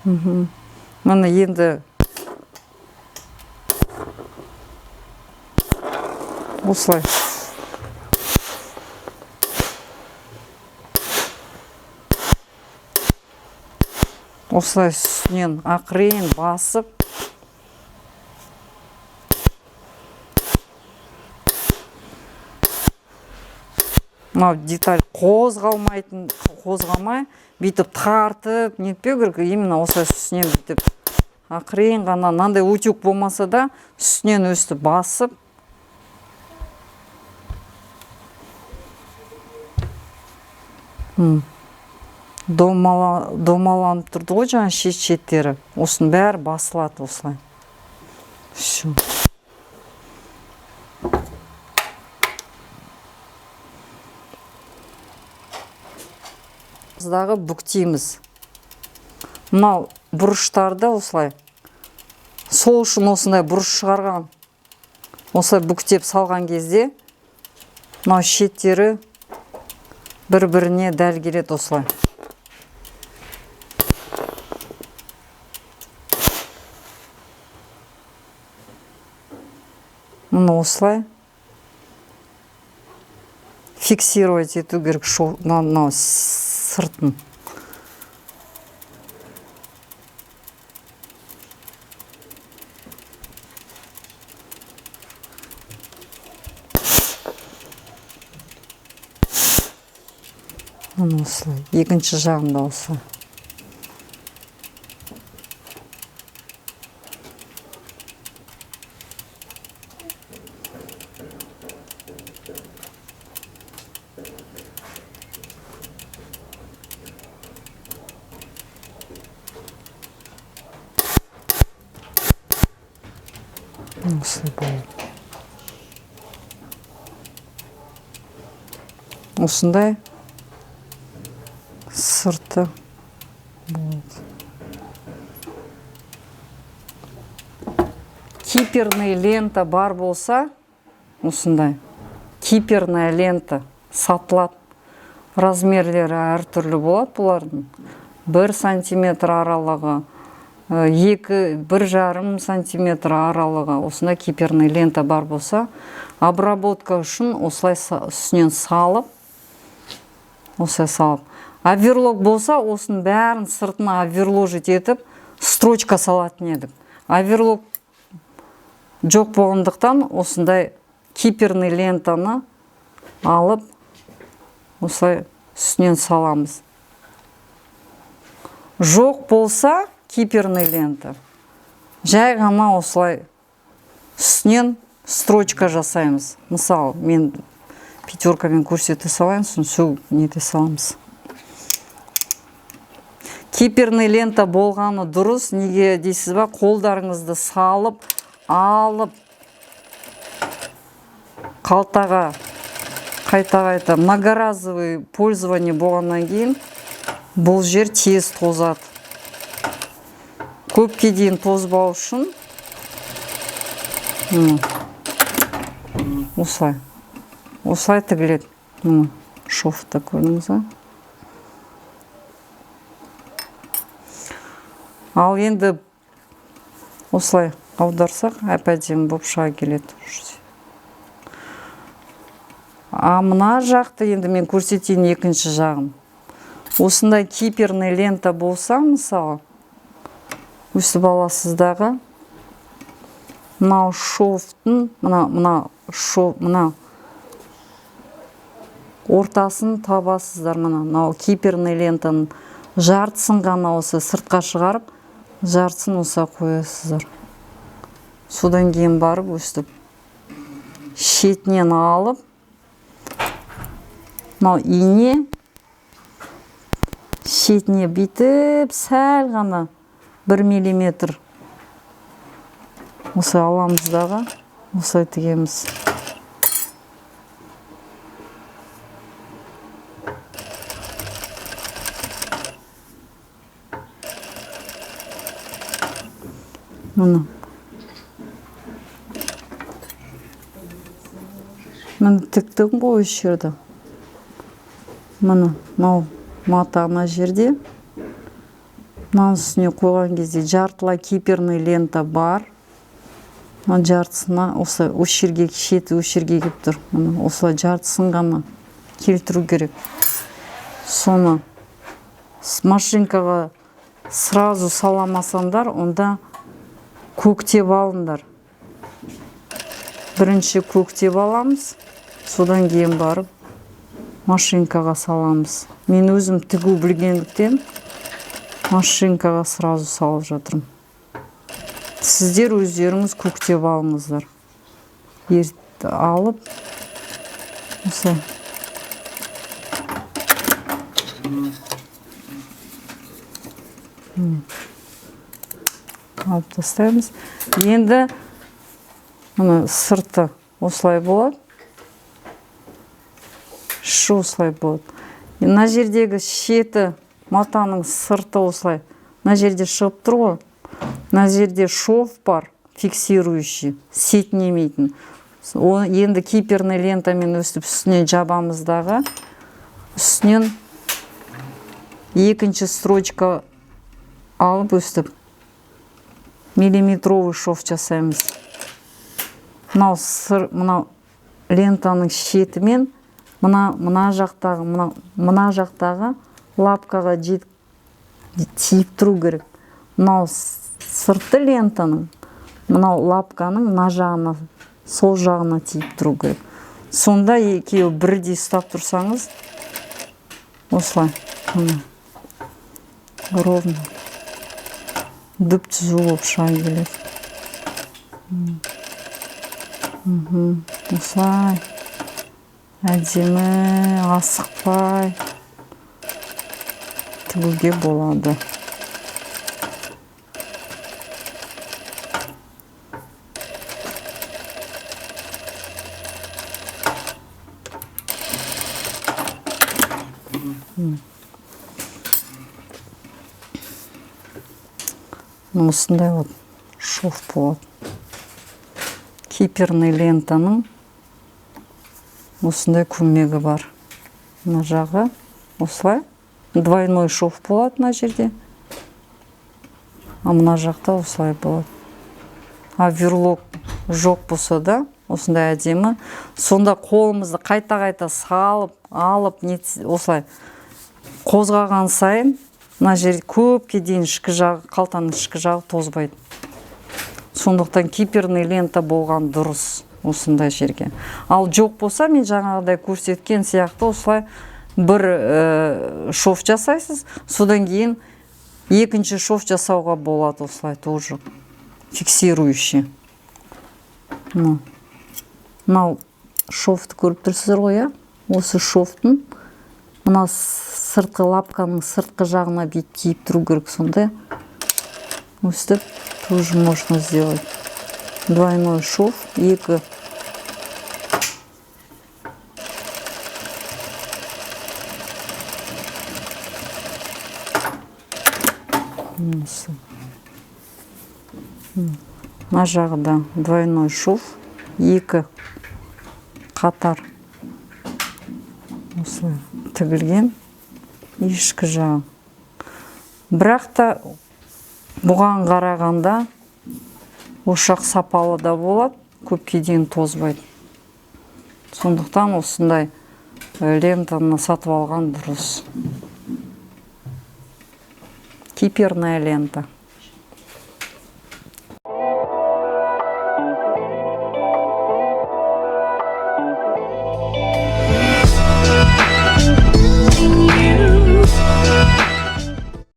Міне енді осылай. Осылай үстінен ақырын басып, мынау деталь қозғалмай, бүйтіп тартып, нетпеу керек, именно осылай үстінен бүйтіп ақырын ғана, мынандай утюг болмаса да, үстінен өстіп басып, домаланып тұрды ғой жаңа шет-шеттері. Осының бәрі басылады осылай. Все. Біздағы бүктейміз. Мынау бұрыштарды осылай. Сол үшін осындай бұрыш шығарған. Осылай бүктеп салған кезде, мынау шеттері бір-біріне дәл келеді осылай. Мұны осылай фиксировать ету керек мынау сыртын. Мұны осылай, екінші жағында осылай. Осылай болады. Осындай сырты болады. Киперный лента бар болса, осындай киперная лента сатылады. Размерлері әртүрлі болады бұлардың. 1 сантиметр аралығы, 1,5 сантиметр аралығы. Осындай киперный лента бар болса, обработка үшін осылай үстінен салып, осылай салып. Оверлок болса, осының бәрін сыртына оверложить етіп, строчка салатын едік. Оверлок жоқ болғандықтан, осындай киперный лентаны алып, осылай үстінен саламыз. Жоқ болса, киперный лента, жай ғана осылай үстінен строчка жасаймыз. Мысалы, мен пятеркамен көрсете салайын, соң нете саламыз. Киперный лента болғаны дұрыс, неге дейсіз ба, қолдарыңызды салып, алып, қалтаға қайта-қайта многоразовый пользование болғаннан кейін, бұл жер тез тозады. Көпке дейін тозбау үшін осылай тігіледі. Шофта көрдіңіз ба? Ал енді осылай аударсақ, әп-әдемі болып шыға келеді. А мына жақты енді мен көрсетейін екінші жағын. Осындай киперный лента болса, мысалы, өсіп аласыздағы, мынау шофтың, мына ортасын табасыздар, мынау киперный лентаның жартысын ғана осы сыртқа шығарып, жартысын осы қоясыздар. Содан кейін барып өстіп шетінен алып, мынау ине шетіне бүйтіп сәл ғана 1 миллиметр осы аламыздағы, осылай тігеміз. Мені тіктім ғой осы жерді. Мына мата ана жерде, Мынаның үстіне қойған кезде жартылай киперный лента бар. Мына жартысына осы жерге шеті жерге келіп тұр. Осылай жартысын ғана келтіру керек. Соны машинкаға сразу саламасаңдар, онда көктеп алыңдар. Бірінші көктеп аламыз, содан кейін барып машинкаға саламыз. Мен өзім тігу білгендіктен машинкаға сразу салып жатырмын. Сіздер өздеріңіз көктеп алыңыздар. Алып, осылай. Алып тастаймыз. Енді сырты осылай болады. Шу осылай болады. Мына жердегі шеті матаның сырты осылай. Мына жерде шығып тұр ғой. Мына жерде шов бар, фиксирующий, сетінемейтін. Енді киперный лентамен өстіп үстіне жабамыздағы. Үстінен екінші строчка алып өстіп миллиметровый шов жасаймыз. Мынау лентаның шетімен мына жақтағы лапкаға тиіп тұру керек. Мынау сырты лентаның, мынау лапканың мына жағына, сол жағына тиіп тұру керек. Сонда екеуі бірдей ұстап тұрсаңыз, осылай. Ровно. Дүп түзу болып шыға келеді. Осылай. Әдемі, асықпай тігуге болады. Осындай вот шов болады. Киперный лентаның осындай көмегі бар. Мына жағы осылай. Двойной шов болады мына жерде. А мына жақта осылай болады. А верлок жоқ болса да, осындай әдемі. Сонда қолымызды қайта-қайта салып, алып, осылай қозғаған сайын, мына жерде көпке дейін қалтаның ішкі жағы тозбайды. Сондықтан киперный лента болған дұрыс осындай жерге. Ал жоқ болса, мен жаңағыдай көрсеткен сияқты осылай бір шов жасайсыз, содан кейін екінші шов жасауға болады осылай тоже фиксирующий. Мынау шовты көріп тұрсыздар ғой, осы шовтың мына сыртқы лапканың сыртқы жағына тиіп тұру керек, сонда өстіп тоже можно сделать. Двойной шов, екі мына жағында двойной шов, екі қатар осылай тігілген ішкі жағы. Бірақ та бұған қарағанда ошақ сапалы да болады, көпке дейін тозбайды. Сондықтан осындай лентаны сатып алған дұрыс. Киперная лента.